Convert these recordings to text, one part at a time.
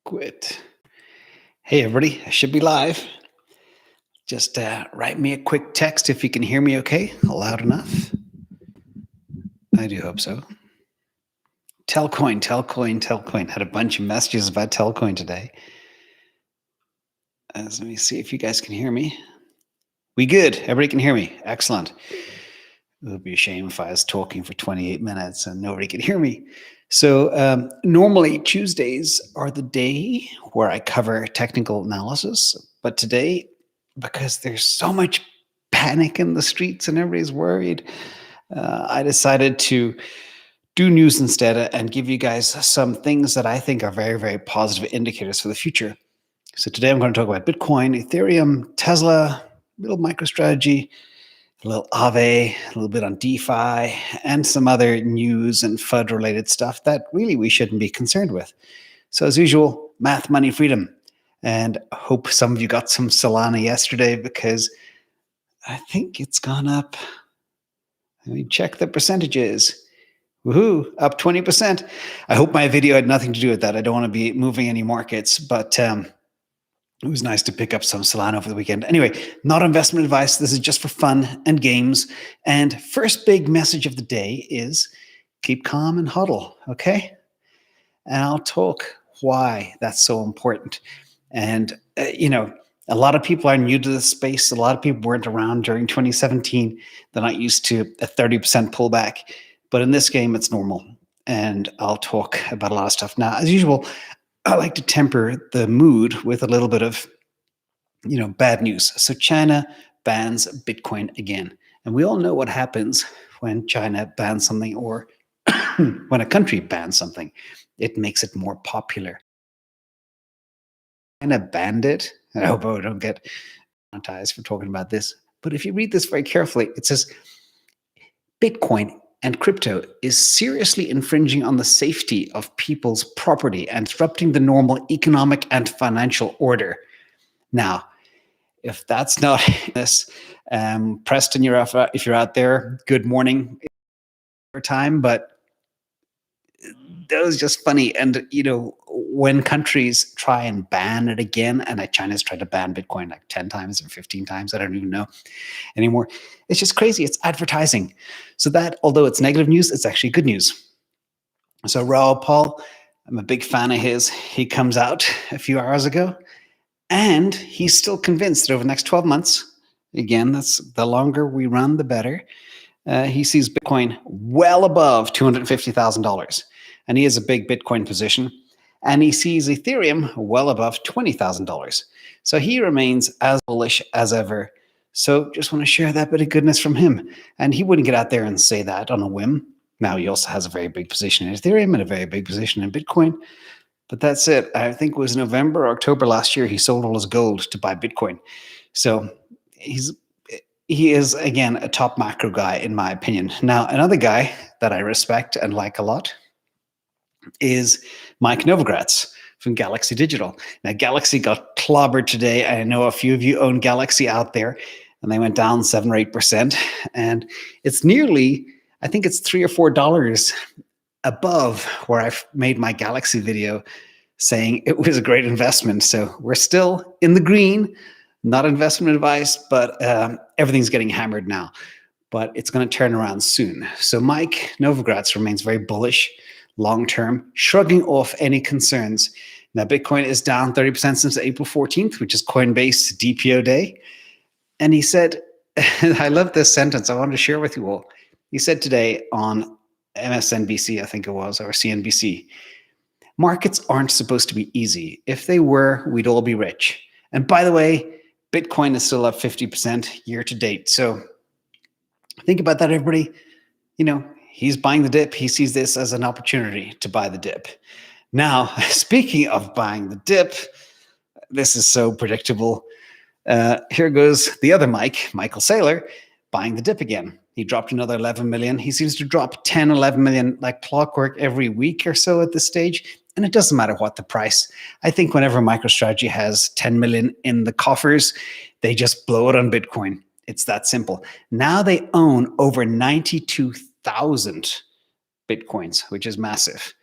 Quit. Hey, everybody. I should be live. Just write me a quick text if you can hear me okay, loud enough. I do hope so. Telcoin. Had a bunch of messages about Telcoin today. Let me see if you guys can hear me. We good. Everybody can hear me. Excellent. It would be a shame if I was talking for 28 minutes and nobody could hear me. So normally Tuesdays are the day where I cover technical analysis. But today, because there's so much panic in the streets and everybody's worried, I decided to do news instead and give you guys some things that I think are very, very positive indicators for the future. So today I'm going to talk about Bitcoin, Ethereum, Tesla, little MicroStrategy, a little AAVE, a little bit on DeFi, and some other news and FUD related stuff that really we shouldn't be concerned with. So as usual, math, money, freedom. And I hope some of you got some Solana yesterday because I think it's gone up. Let me check the percentages. Woohoo, up 20%. I hope my video had nothing to do with that. I don't want to be moving any markets, but it was nice to pick up some Solana over the weekend. Anyway, not investment advice. This is just for fun and games. And first big message of the day is keep calm and HODL, okay? And I'll talk why that's so important. And, a lot of people are new to this space. A lot of people weren't around during 2017. They're not used to a 30% pullback. But in this game, it's normal. And I'll talk about a lot of stuff. Now, as usual, I like to temper the mood with a little bit of, bad news. So China bans Bitcoin again. And we all know what happens when China bans something or when a country bans something. It makes it more popular. China banned it. I hope I don't get monetized for talking about this. But if you read this very carefully, it says Bitcoin and crypto is seriously infringing on the safety of people's property and disrupting the normal economic and financial order. Now, if that's not this, Preston, if you're out there, good morning time, but that was just funny. And, when countries try and ban it again, and China's tried to ban Bitcoin like 10 times or 15 times, I don't even know anymore. It's just crazy. It's advertising. So that, although it's negative news, it's actually good news. So Raoul Pal, I'm a big fan of his. He comes out a few hours ago, and he's still convinced that over the next 12 months, again, that's the longer we run, the better, he sees Bitcoin well above $250,000. And he has a big Bitcoin position. And he sees Ethereum well above $20,000. So he remains as bullish as ever. So just want to share that bit of goodness from him. And he wouldn't get out there and say that on a whim. Now, he also has a very big position in Ethereum and a very big position in Bitcoin. But that's it. I think it was November or October last year, he sold all his gold to buy Bitcoin. So he is, again, a top macro guy, in my opinion. Now, another guy that I respect and like a lot is Mike Novogratz from Galaxy Digital. Now, Galaxy got clobbered today. I know a few of you own Galaxy out there, and they went down 7 or 8%. And it's nearly, I think it's $3 or $4 above where I've made my Galaxy video saying it was a great investment. So we're still in the green, not investment advice, but everything's getting hammered now. But it's going to turn around soon. So Mike Novogratz remains very bullish long-term, shrugging off any concerns. Now, Bitcoin is down 30% since April 14th, which is Coinbase DPO day. And he said, I love this sentence. I want to share with you all. He said today on MSNBC, I think it was, or CNBC, markets aren't supposed to be easy. If they were, we'd all be rich. And by the way, Bitcoin is still up 50% year to date. So think about that, everybody. He's buying the dip. He sees this as an opportunity to buy the dip. Now, speaking of buying the dip, this is so predictable. Here goes the other Mike, Michael Saylor, buying the dip again. He dropped another 11 million. He seems to drop 10, 11 million like clockwork every week or so at this stage. And it doesn't matter what the price. I think whenever MicroStrategy has 10 million in the coffers, they just blow it on Bitcoin. It's that simple. Now they own over 92,000 Bitcoins, which is massive.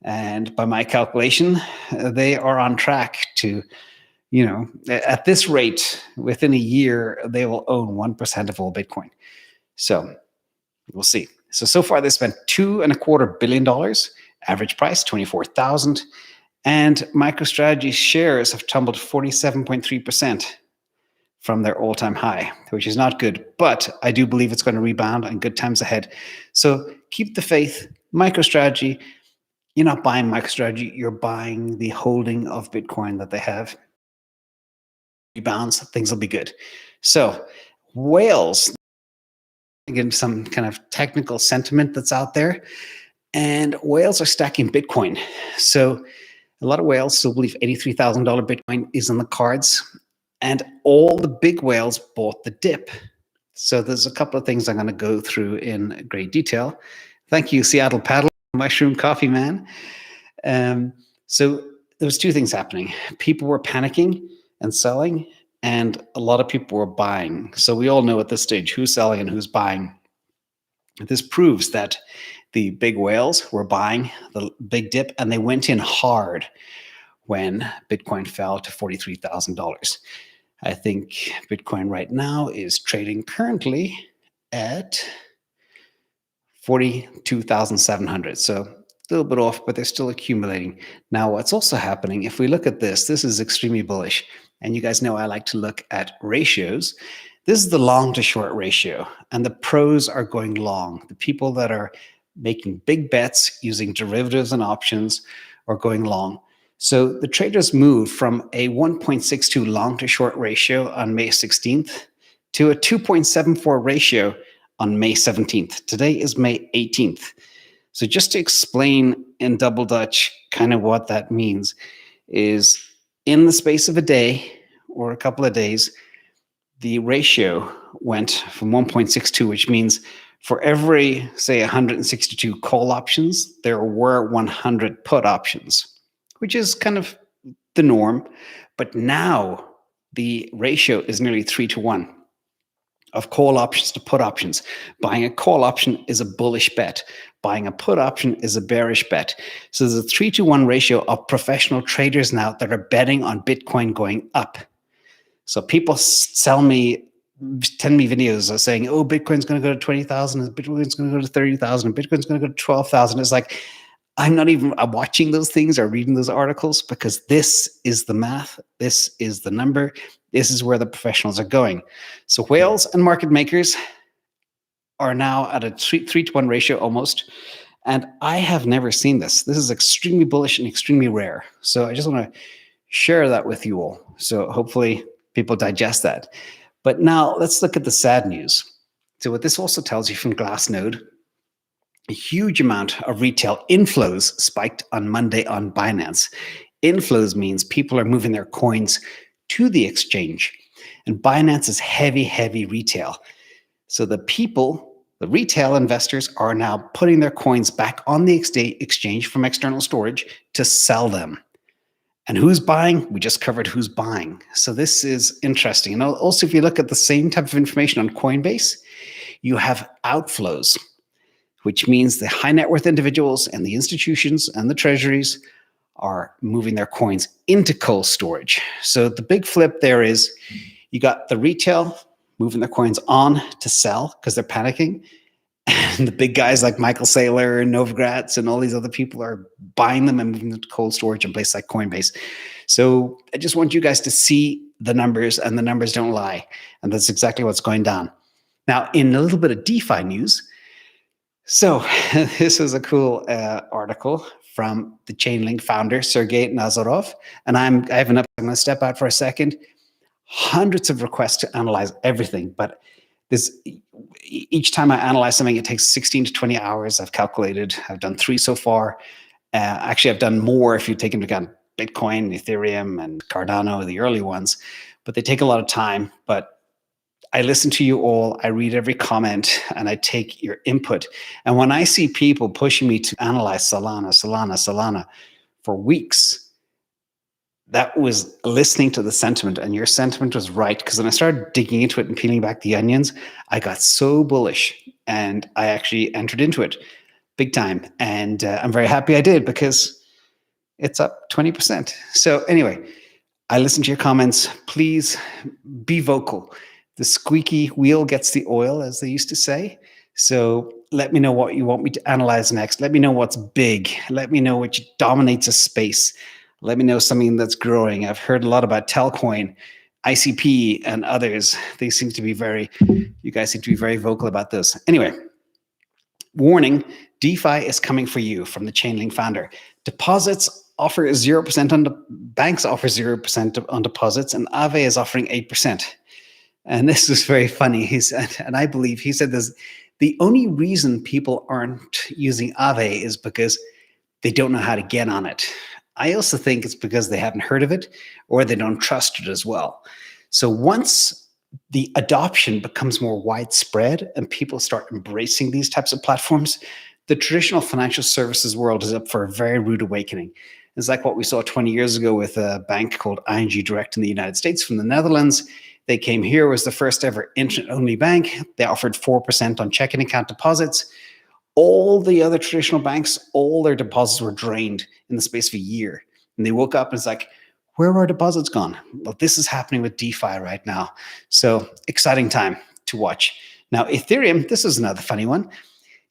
And by my calculation, they are on track to, at this rate, within a year, they will own 1% of all Bitcoin. So we'll see. So far they spent $2.25 billion, average price 24,000, and MicroStrategy shares have tumbled 47.3% from their all-time high, which is not good, but I do believe it's going to rebound and good times ahead. So keep the faith. MicroStrategy, you're not buying MicroStrategy, you're buying the holding of Bitcoin that they have. Rebounds, things will be good. So whales, again, some kind of technical sentiment that's out there, and whales are stacking Bitcoin. So a lot of whales still believe $83,000 Bitcoin is in the cards, and all the big whales bought the dip. So there's a couple of things I'm going to go through in great detail. Thank you, Seattle Paddle, Mushroom Coffee Man. So there was two things happening. People were panicking and selling, and a lot of people were buying. So we all know at this stage who's selling and who's buying. This proves that the big whales were buying the big dip, and they went in hard when Bitcoin fell to $43,000. I think Bitcoin right now is trading currently at 42,700. So a little bit off, but they're still accumulating. Now, what's also happening, if we look at this is extremely bullish. And you guys know I like to look at ratios. This is the long to short ratio, and the pros are going long. The people that are making big bets using derivatives and options are going long. So the traders moved from a 1.62 long to short ratio on May 16th to a 2.74 ratio on May 17th. Today is May 18th. So just to explain in double Dutch kind of what that means is in the space of a day or a couple of days, the ratio went from 1.62, which means for every, say, 162 call options, there were 100 put options, which is kind of the norm. But now the ratio is nearly 3-to-1 of call options to put options. Buying a call option is a bullish bet. Buying a put option is a bearish bet. So there's a 3-to-1 ratio of professional traders now that are betting on Bitcoin going up. So people send me videos saying, oh, Bitcoin's going to go to 20,000, Bitcoin's going to go to 30,000, Bitcoin's going to go to 12,000. It's like, I'm not even watching those things or reading those articles, because this is the math. This is the number. This is where the professionals are going. So whales and market makers are now at a 3-to-1 ratio almost. And I have never seen this. This is extremely bullish and extremely rare. So I just want to share that with you all. So hopefully people digest that. But now let's look at the sad news. So what this also tells you from Glassnode, a huge amount of retail inflows spiked on Monday on Binance. Inflows means people are moving their coins to the exchange. And Binance is heavy, heavy retail. So the retail investors are now putting their coins back on the exchange from external storage to sell them. And who's buying? We just covered who's buying. So this is interesting. And also, if you look at the same type of information on Coinbase, you have outflows, which means the high net worth individuals and the institutions and the treasuries are moving their coins into cold storage. So the big flip there is you got the retail moving their coins on to sell because they're panicking. And the big guys like Michael Saylor and Novogratz and all these other people are buying them and moving them to cold storage in places like Coinbase. So I just want you guys to see the numbers, and the numbers don't lie. And that's exactly what's going down. Now, in a little bit of DeFi news, so this is a cool article from the Chainlink founder, Sergey Nazarov. And I'm going to step out for a second. Hundreds of requests to analyze everything, but each time I analyze something, it takes 16 to 20 hours. I've calculated. I've done 3 so far. Actually, I've done more if you take into account Bitcoin, Ethereum, and Cardano, the early ones. But they take a lot of time. But I listen to you all. I read every comment, and I take your input. And when I see people pushing me to analyze Solana for weeks, that was listening to the sentiment, and your sentiment was right. Because when I started digging into it and peeling back the onions, I got so bullish, and I actually entered into it. big time. And I'm very happy I did because it's up 20%. So anyway, I listened to your comments. Please be vocal. The squeaky wheel gets the oil, as they used to say. So let me know what you want me to analyze next. Let me know what's big. Let me know what dominates a space. Let me know something that's growing. I've heard a lot about Telcoin, ICP, and others. They seem to be you guys seem to be very vocal about this. Anyway, warning, DeFi is coming for you from the Chainlink founder. Deposits offer 0% on banks offer 0% on deposits, and AAVE is offering 8%. And this is very funny. He said, and I believe he said this, the only reason people aren't using AAVE is because they don't know how to get on it. I also think it's because they haven't heard of it or they don't trust it as well. So once the adoption becomes more widespread and people start embracing these types of platforms, the traditional financial services world is up for a very rude awakening. It's like what we saw 20 years ago with a bank called ING Direct in the United States from the Netherlands. They came here, was the first ever internet-only bank. They offered 4% on checking account deposits. All the other traditional banks, all their deposits were drained in the space of a year. And they woke up and it's like, where are our deposits gone? Well, this is happening with DeFi right now. So exciting time to watch. Now, Ethereum, this is another funny one.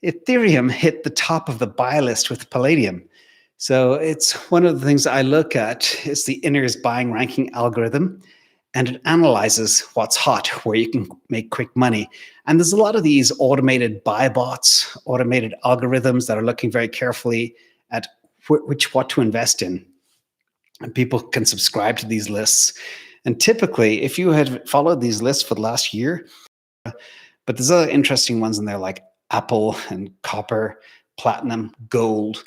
Ethereum hit the top of the buy list with Palladium. So it's one of the things I look at is the Inner's buying ranking algorithm. And it analyzes what's hot, where you can make quick money. And there's a lot of these automated buy bots, automated algorithms that are looking very carefully at what to invest in. And people can subscribe to these lists. And typically, if you had followed these lists for the last year, but there's other interesting ones in there like Apple and copper, platinum, gold.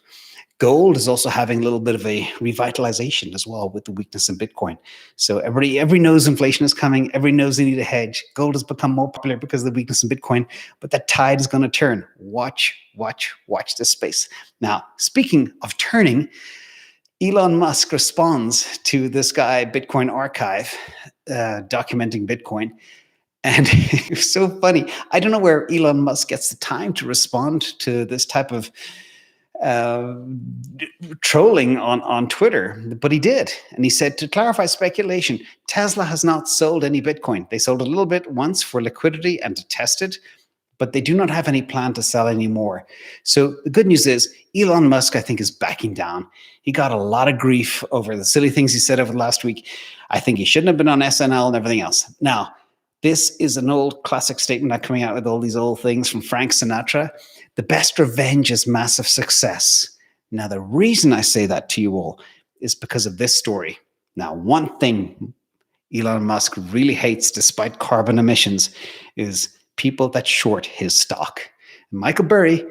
Gold is also having a little bit of a revitalization as well with the weakness in Bitcoin. So everybody knows inflation is coming. Everybody knows they need a hedge. Gold has become more popular because of the weakness in Bitcoin, but that tide is going to turn. Watch this space. Now, speaking of turning, Elon Musk responds to this guy, Bitcoin Archive, documenting Bitcoin. And it's so funny. I don't know where Elon Musk gets the time to respond to this type of trolling on Twitter, but he did. And he said, to clarify speculation, Tesla has not sold any Bitcoin. They sold a little bit once for liquidity and to test it, but they do not have any plan to sell any more. So the good news is Elon Musk, I think, is backing down. He got a lot of grief over the silly things he said over the last week. I think he shouldn't have been on SNL and everything else. Now, this is an old classic statement not coming out with all these old things from Frank Sinatra. The best revenge is massive success. Now, the reason I say that to you all is because of this story. Now, one thing Elon Musk really hates, despite carbon emissions, is people that short his stock. Michael Burry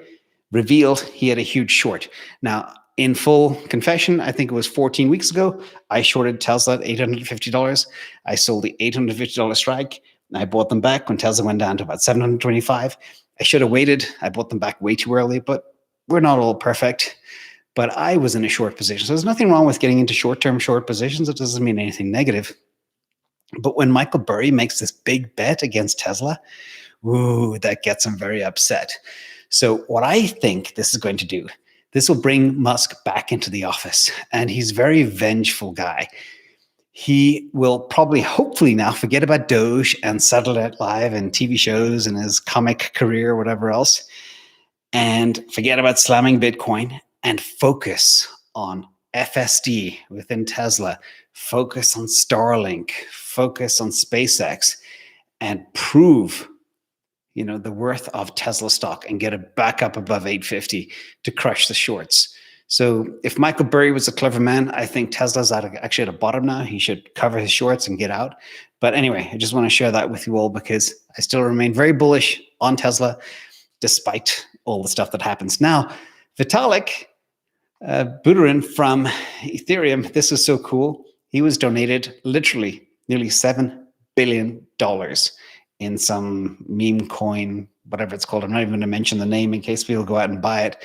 revealed he had a huge short. Now, in full confession, I think it was 14 weeks ago, I shorted Tesla at $850. I sold the $850 strike. And I bought them back when Tesla went down to about $725. I should have waited. I bought them back way too early, but we're not all perfect. But I was in a short position. So there's nothing wrong with getting into short-term short positions. It doesn't mean anything negative. But when Michael Burry makes this big bet against Tesla, ooh, that gets him very upset. So what I think this is going to do, this will bring Musk back into the office. And he's a very vengeful guy. He will probably, hopefully now, forget about Doge and Saturday Night Live and TV shows and his comic career or whatever else, and forget about slamming Bitcoin and focus on FSD within Tesla, focus on Starlink, focus on SpaceX, and prove, the worth of Tesla stock and get it back up above 850 to crush the shorts. So if Michael Burry was a clever man, I think Tesla's actually at a bottom now. He should cover his shorts and get out. But anyway, I just want to share that with you all because I still remain very bullish on Tesla despite all the stuff that happens. Now, Vitalik Buterin from Ethereum, this is so cool. He was donated literally nearly $7 billion in some meme coin, whatever it's called. I'm not even going to mention the name in case people go out and buy it.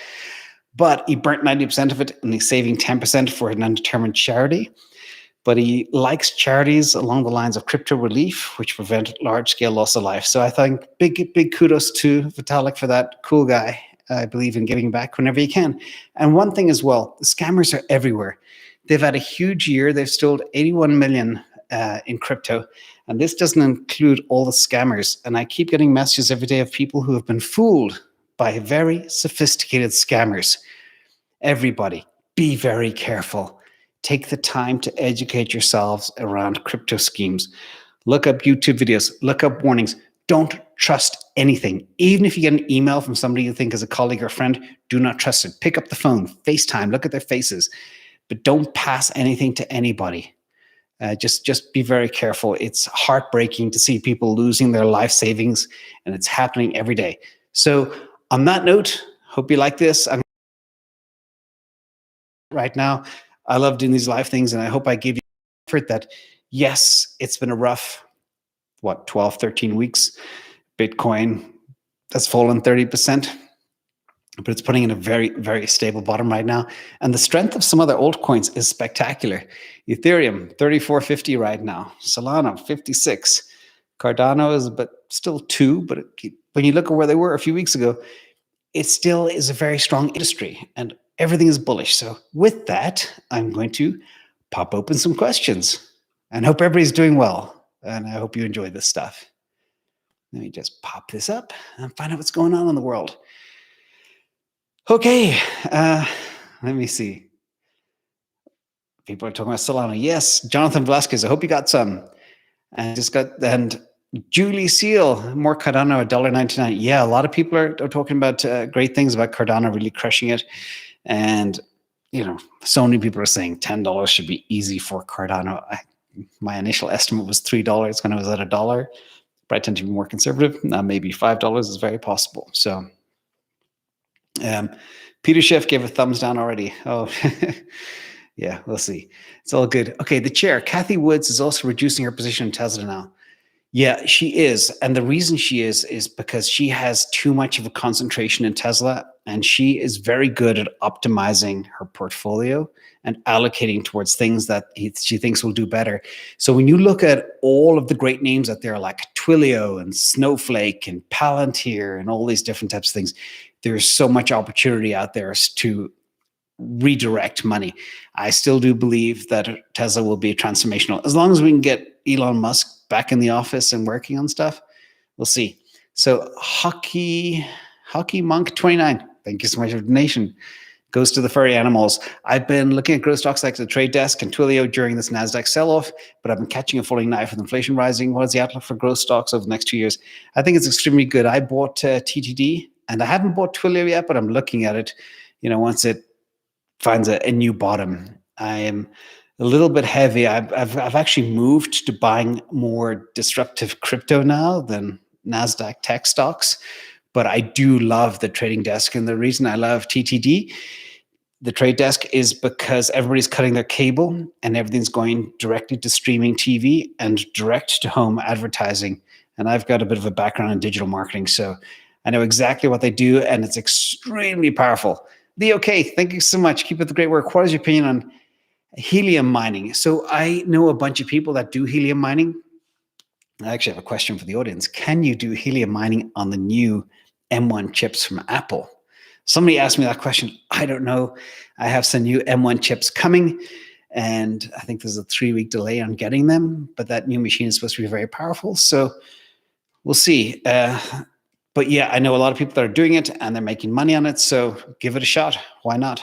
But he burnt 90% of it and he's saving 10% for an undetermined charity. But he likes charities along the lines of crypto relief, which prevent large-scale loss of life. So I think big kudos to Vitalik for that. Cool guy. I believe in giving back whenever you can. And one thing as well, the scammers are everywhere. They've had a huge year. They've stolen 81 million in crypto. And this doesn't include all the scammers. And I keep getting messages every day of people who have been fooled by very sophisticated scammers. Everybody, be very careful. Take the time to educate yourselves around crypto schemes. Look up YouTube videos, look up warnings. Don't trust anything. Even if you get an email from somebody you think is a colleague or friend, do not trust it. Pick up the phone, FaceTime, look at their faces, but don't pass anything to anybody. Just be very careful. It's heartbreaking to see people losing their life savings, and it's happening every day. So on that note, hope you like this. Right now, I love doing these live things, and I hope I give you comfort that, yes, it's been a rough, 12, 13 weeks. Bitcoin has fallen 30%, but it's putting in a very, very stable bottom right now. And the strength of some other altcoins is spectacular. Ethereum, 34.50 right now. Solana, 56. Cardano is but still 2, but when you look at where they were a few weeks ago, it still is a very strong industry, and everything is bullish. So with that, I'm going to pop open some questions and hope everybody's doing well. And I hope you enjoy this stuff. Let me just pop this up and find out what's going on in the world. Okay, let me see. People are talking about Solana. Yes, Jonathan Velasquez, I hope you got some. And Julie Seal, more Cardano, $1.99. Yeah, a lot of people are talking about great things about Cardano, really crushing it. And, so many people are saying $10 should be easy for Cardano. My initial estimate was $3 when I was at $1. But I tend to be more conservative. Now maybe $5 is very possible. So Peter Schiff gave a thumbs down already. Oh, yeah, we'll see. It's all good. Okay, the chair, Kathy Woods, is also reducing her position in Tesla now. Yeah, she is. And the reason she is because she has too much of a concentration in Tesla, and she is very good at optimizing her portfolio and allocating towards things that she thinks will do better. So when you look at all of the great names out there like Twilio and Snowflake and Palantir and all these different types of things, there's so much opportunity out there to redirect money. I still do believe that Tesla will be transformational. As long as we can get Elon Musk back in the office and working on stuff, we'll see. So Hockey Monk 29, thank you so much for the donation. Goes to the furry animals. I've been looking at growth stocks like the Trade Desk and Twilio during this NASDAQ sell-off, but I've been catching a falling knife with inflation rising. What is the outlook for growth stocks over the next 2 years? I think it's extremely good. I bought TTD, and I haven't bought Twilio yet, but I'm looking at it. Once it finds a new bottom. I am a little bit heavy. I've actually moved to buying more disruptive crypto now than NASDAQ tech stocks, but I do love the trading desk. And the reason I love TTD, the trade desk, is because everybody's cutting their cable and everything's going directly to streaming TV and direct to home advertising. And I've got a bit of a background in digital marketing, so I know exactly what they do, and it's extremely powerful. Leo K, thank you so much. Keep up the great work. What is your opinion on helium mining? So I know a bunch of people that do helium mining. I actually have a question for the audience. Can you do helium mining on the new M1 chips from Apple? Somebody asked me that question. I don't know. I have some new M1 chips coming, and I think there's a 3-week delay on getting them, but that new machine is supposed to be very powerful. So we'll see. But yeah, I know a lot of people that are doing it and they're making money on it. So give it a shot. Why not?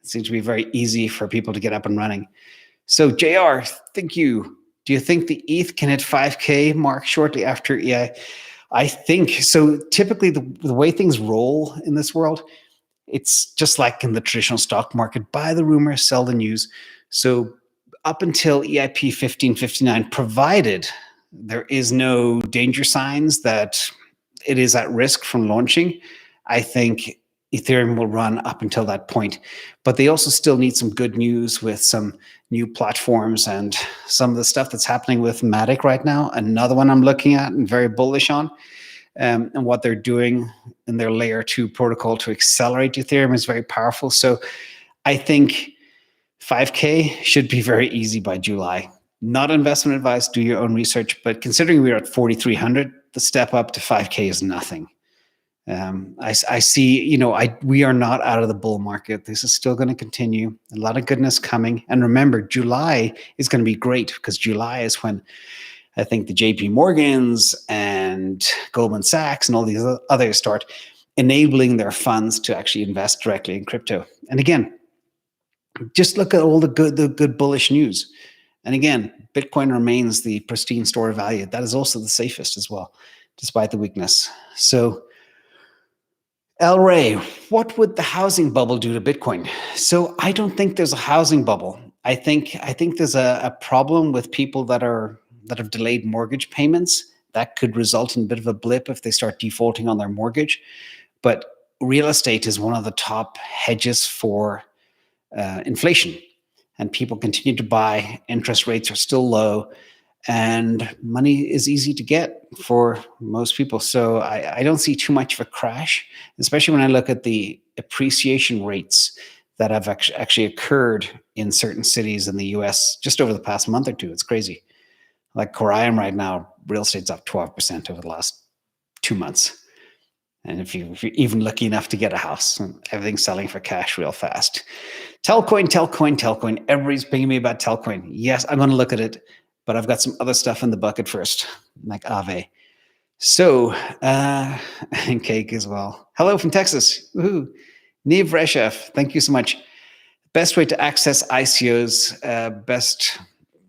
It seems to be very easy for people to get up and running. So JR, thank you. Do you think the ETH can hit 5K mark shortly after EI? I think so. Typically the way things roll in this world, it's just like in the traditional stock market: buy the rumor, sell the news. So up until EIP 1559, provided there is no danger signs that it is at risk from launching, I think Ethereum will run up until that point. But they also still need some good news with some new platforms and some of the stuff that's happening with Matic right now. Another one I'm looking at and very bullish on, and what they're doing in their layer 2 protocol to accelerate Ethereum is very powerful. So I think 5K should be very easy by July. Not investment advice, do your own research, but considering we're at 4,300, the step up to 5K is nothing. I see, we are not out of the bull market. This is still going to continue. A lot of goodness coming. And remember, July is going to be great because July is when I think the JP Morgans and Goldman Sachs and all these others start enabling their funds to actually invest directly in crypto. And again, just look at all the good bullish news. And again, Bitcoin remains the pristine store of value. That is also the safest as well, despite the weakness. So, El Ray, what would the housing bubble do to Bitcoin? So I don't think there's a housing bubble. I think there's a problem with people that have delayed mortgage payments. That could result in a bit of a blip if they start defaulting on their mortgage. But real estate is one of the top hedges for inflation, and people continue to buy. Interest rates are still low, and money is easy to get for most people. So I don't see too much of a crash, especially when I look at the appreciation rates that have actually occurred in certain cities in the US just over the past month or two. It's crazy. Like where I am right now, real estate's up 12% over the last 2 months. And if you're even lucky enough to get a house, everything's selling for cash real fast. Telcoin. Everybody's pinging me about Telcoin. Yes, I'm going to look at it, but I've got some other stuff in the bucket first, like AAVE. So, and cake as well. Hello from Texas. Woohoo. Niv Reshev, thank you so much. Best way to access ICOs, best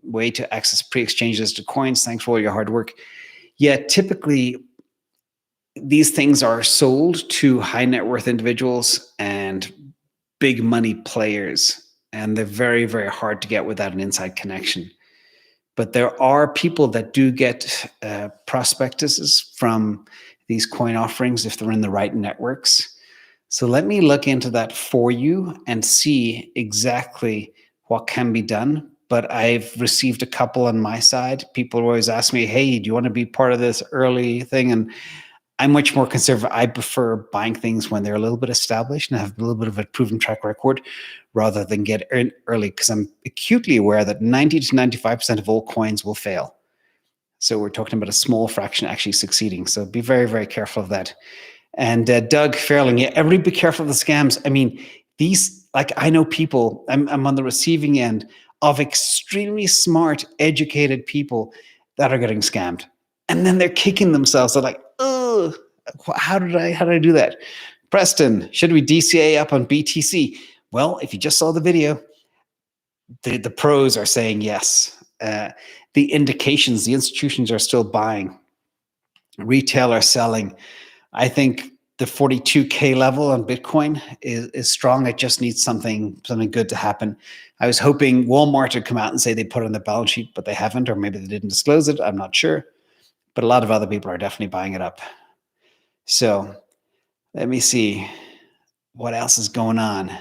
way to access pre-exchanges to coins. Thanks for all your hard work. Yeah, typically, these things are sold to high net worth individuals and big money players, and they're very, very hard to get without an inside connection. But there are people that do get prospectuses from these coin offerings if they're in the right networks. So let me look into that for you and see exactly what can be done. But I've received a couple on my side. People always ask me, hey, do you want to be part of this early thing? And I'm much more conservative. I prefer buying things when they're a little bit established and have a little bit of a proven track record rather than get in early, because I'm acutely aware that 90 to 95% of all coins will fail. So we're talking about a small fraction actually succeeding. So be very, very careful of that. And Doug Fairling, yeah, everybody be careful of the scams. I mean, these, like, I know people, I'm on the receiving end of extremely smart, educated people that are getting scammed. And then they're kicking themselves. They're like, oh, how did I do that? Preston, should we DCA up on BTC? Well, if you just saw the video, the pros are saying yes. The indications, the institutions are still buying. Retail are selling. I think the 42K level on Bitcoin is strong. It just needs something good to happen. I was hoping Walmart would come out and say they put it on the balance sheet, but they haven't, or maybe they didn't disclose it. I'm not sure. But a lot of other people are definitely buying it up. So let me see what else is going on.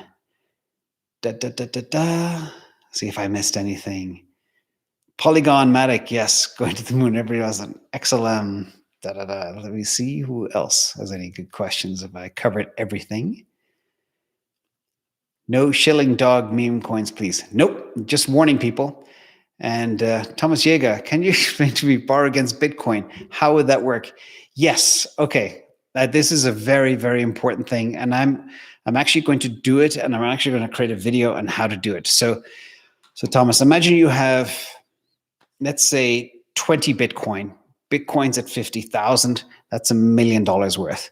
See if I missed anything. Polygon Matic, yes, going to the moon. Everybody has an XLM. Let me see who else has any good questions. Have I covered everything? No shilling dog meme coins, please. Nope, just warning people. And Thomas Yeager, can you explain to me borrow against Bitcoin? How would that work? Yes. Okay. This is a very, very important thing, and I'm actually going to do it, and I'm actually going to create a video on how to do it. So Thomas, imagine you have, let's say, 20 Bitcoin. Bitcoin's at 50,000. That's $1 million worth.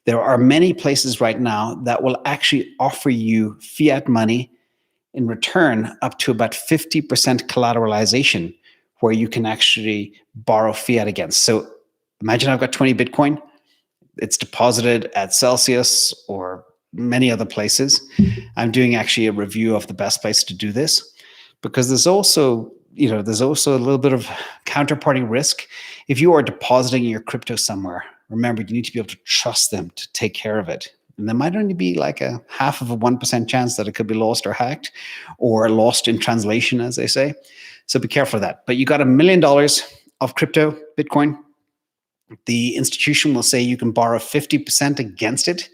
There are many places right now that will actually offer you fiat money in return up to about 50% collateralization, where you can actually borrow fiat against. So imagine I've got 20 Bitcoin. It's deposited at Celsius or many other places. I'm doing actually a review of the best place to do this, because there's also a little bit of counterparty risk. If you are depositing your crypto somewhere, remember, you need to be able to trust them to take care of it. And there might only be like a 0.5% chance that it could be lost or hacked or lost in translation, as they say. So be careful of that. But you got $1 million of crypto, Bitcoin. The institution will say you can borrow 50% against it.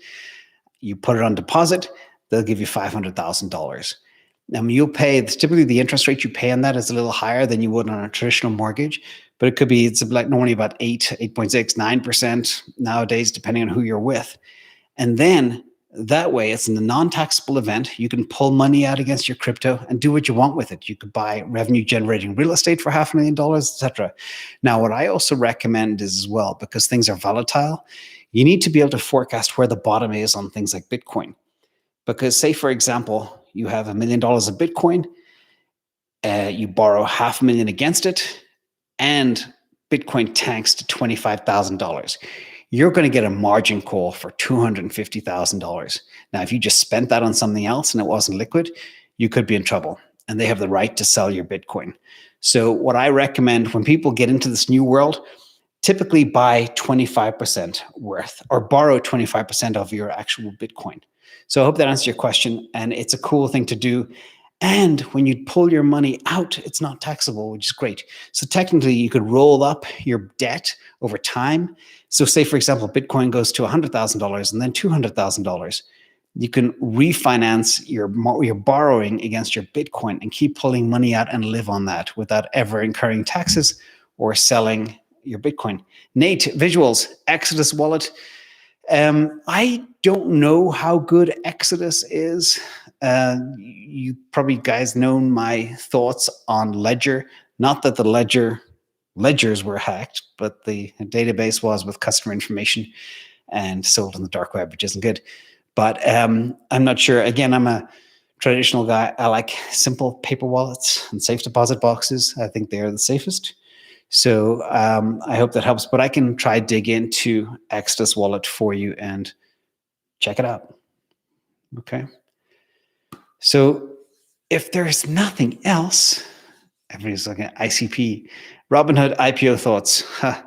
You put it on deposit, they'll give you $500,000. Now, you'll pay, typically the interest rate you pay on that is a little higher than you would on a traditional mortgage, but it could be, it's like normally about 8.6, 9% nowadays, depending on who you're with. And then that way, it's in a non-taxable event. You can pull money out against your crypto and do what you want with it. You could buy revenue-generating real estate for $500,000, etc. Now, what I also recommend is as well, because things are volatile, you need to be able to forecast where the bottom is on things like Bitcoin. Because say, for example, you have $1 million of Bitcoin, you borrow $500,000 against it, and Bitcoin tanks to $25,000. You're going to get a margin call for $250,000. Now, if you just spent that on something else and it wasn't liquid, you could be in trouble, and they have the right to sell your Bitcoin. So what I recommend when people get into this new world, typically buy 25% worth or borrow 25% of your actual Bitcoin. So I hope that answers your question, and it's a cool thing to do. And when you pull your money out, it's not taxable, which is great. So technically, you could roll up your debt over time. So say, for example, Bitcoin goes to $100,000 and then $200,000. You can refinance your borrowing against your Bitcoin and keep pulling money out and live on that without ever incurring taxes or selling your Bitcoin. Nate, visuals, Exodus wallet. I don't know how good Exodus is. You probably guys know my thoughts on Ledger. Not that the ledgers were hacked, but the database was with customer information and sold on the dark web, which isn't good. But I'm not sure. Again, I'm a traditional guy. I like simple paper wallets and safe deposit boxes. I think they are the safest. So I hope that helps. But I can try dig into Exodus wallet for you and check it out. Okay. So if there's nothing else, everybody's looking at ICP. Robinhood IPO thoughts. Huh.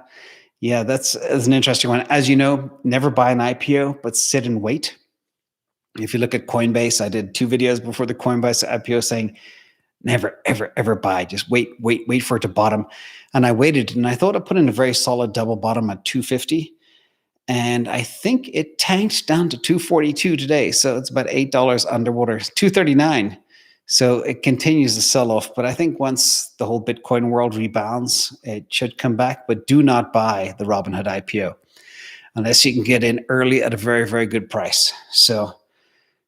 Yeah, that's an interesting one. As you know, never buy an IPO, but sit and wait. If you look at Coinbase, I did 2 videos before the Coinbase IPO saying, never, ever, ever buy. Just wait for it to bottom. And I waited, and I thought I put in a very solid double bottom at 250. And I think it tanked down to 242 today. So it's about $8 underwater, 239. So it continues to sell off. But I think once the whole Bitcoin world rebounds, it should come back. But do not buy the Robinhood IPO unless you can get in early at a very, very good price. So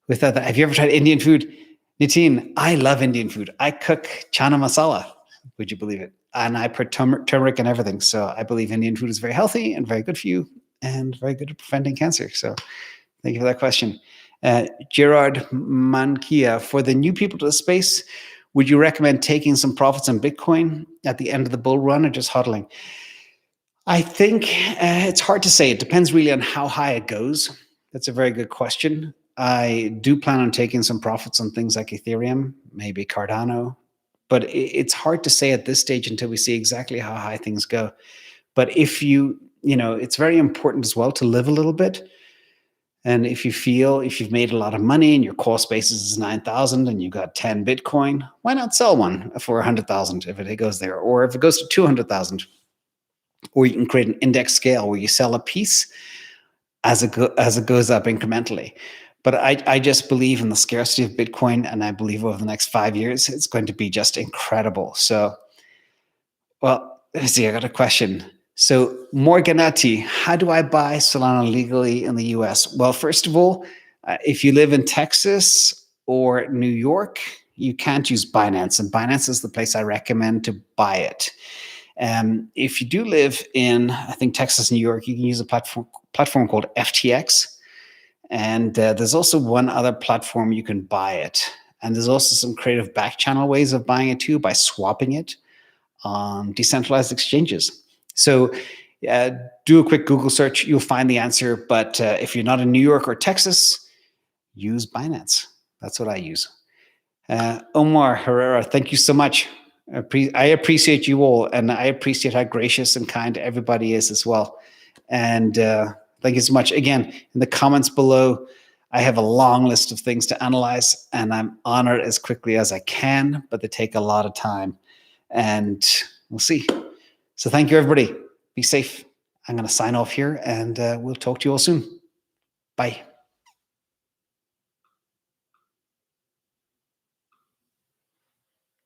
with that, have you ever tried Indian food? Nitin, I love Indian food. I cook chana masala. Would you believe it? And I put turmeric and everything. So I believe Indian food is very healthy and very good for you and very good at preventing cancer. So thank you for that question. Gerard Mankia, for the new people to the space, would you recommend taking some profits on Bitcoin at the end of the bull run or just hodling? I think it's hard to say. It depends really on how high it goes. That's a very good question. I do plan on taking some profits on things like Ethereum, maybe Cardano, but it's hard to say at this stage until we see exactly how high things go. But if it's very important as well to live a little bit. And if you've made a lot of money and your cost basis is 9,000 and you got 10 Bitcoin, why not sell one for 100,000 if it goes there, or if it goes to 200,000? Or you can create an index scale where you sell a piece as it goes up incrementally. But I just believe in the scarcity of Bitcoin, and I believe over the next 5 years, it's going to be just incredible. So, well, let's see, I got a question. So Morganati, how do I buy Solana legally in the US? Well, first of all, if you live in Texas or New York, you can't use Binance, and Binance is the place I recommend to buy it. If you do live in, I think, Texas, New York, you can use a platform called FTX. And there's also one other platform you can buy it. And there's also some creative back channel ways of buying it too, by swapping it on decentralized exchanges. So do a quick Google search. You'll find the answer. But if you're not in New York or Texas, use Binance. That's what I use. Omar Herrera, thank you so much. I appreciate you all, and I appreciate how gracious and kind everybody is as well. And thank you so much. Again, in the comments below, I have a long list of things to analyze, and I'm honored as quickly as I can, but they take a lot of time, and we'll see. So thank you, everybody. Be safe. I'm going to sign off here, and we'll talk to you all soon. Bye.